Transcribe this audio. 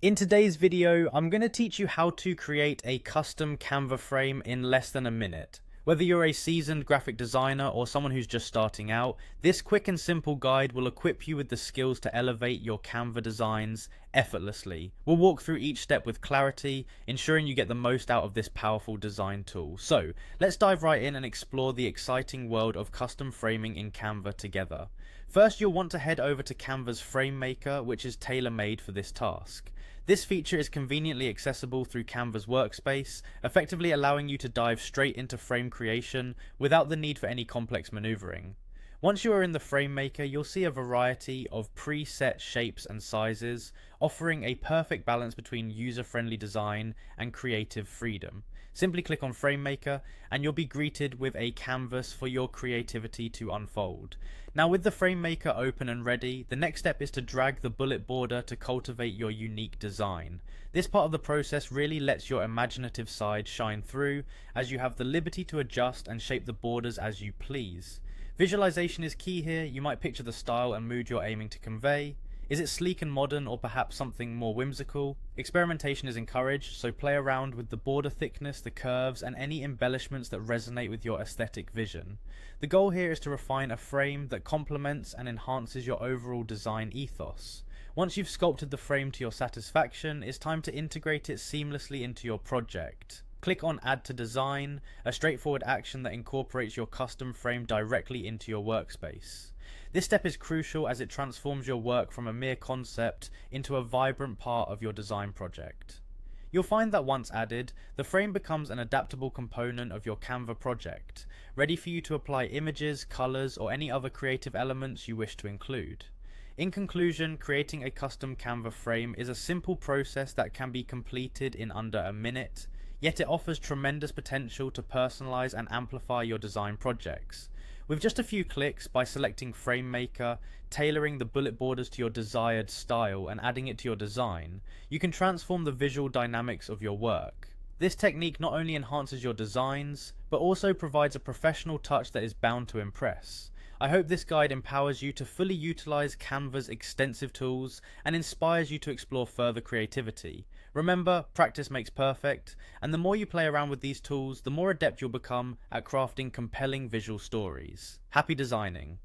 In today's video, I'm going to teach you how to create a custom Canva frame in less than a minute. Whether you're a seasoned graphic designer or someone who's just starting out, this quick and simple guide will equip you with the skills to elevate your Canva designs effortlessly. We'll walk through each step with clarity, ensuring you get the most out of this powerful design tool. So, let's dive right in and explore the exciting world of custom framing in Canva together. First, you'll want to head over to Canva's Frame Maker, which is tailor-made for this task. This feature is conveniently accessible through Canva's workspace, effectively allowing you to dive straight into frame creation without the need for any complex maneuvering. Once you are in the Frame Maker, you'll see a variety of preset shapes and sizes, offering a perfect balance between user-friendly design and creative freedom. Simply click on Frame Maker and you'll be greeted with a canvas for your creativity to unfold. Now, with the Frame Maker open and ready, the next step is to drag the bullet border to cultivate your unique design. This part of the process really lets your imaginative side shine through, as you have the liberty to adjust and shape the borders as you please. Visualization is key here. You might picture the style and mood you're aiming to convey. Is it sleek and modern, or perhaps something more whimsical? Experimentation is encouraged, so play around with the border thickness, the curves, and any embellishments that resonate with your aesthetic vision. The goal here is to refine a frame that complements and enhances your overall design ethos. Once you've sculpted the frame to your satisfaction, it's time to integrate it seamlessly into your project. Click on Add to Design, a straightforward action that incorporates your custom frame directly into your workspace. This step is crucial as it transforms your work from a mere concept into a vibrant part of your design project. You'll find that once added, the frame becomes an adaptable component of your Canva project, ready for you to apply images, colors, or any other creative elements you wish to include. In conclusion, creating a custom Canva frame is a simple process that can be completed in under a minute, yet it offers tremendous potential to personalize and amplify your design projects. With just a few clicks, by selecting Frame Maker, tailoring the bullet borders to your desired style, and adding it to your design, you can transform the visual dynamics of your work. This technique not only enhances your designs, but also provides a professional touch that is bound to impress. I hope this guide empowers you to fully utilize Canva's extensive tools and inspires you to explore further creativity. Remember, practice makes perfect, and the more you play around with these tools, the more adept you'll become at crafting compelling visual stories. Happy designing!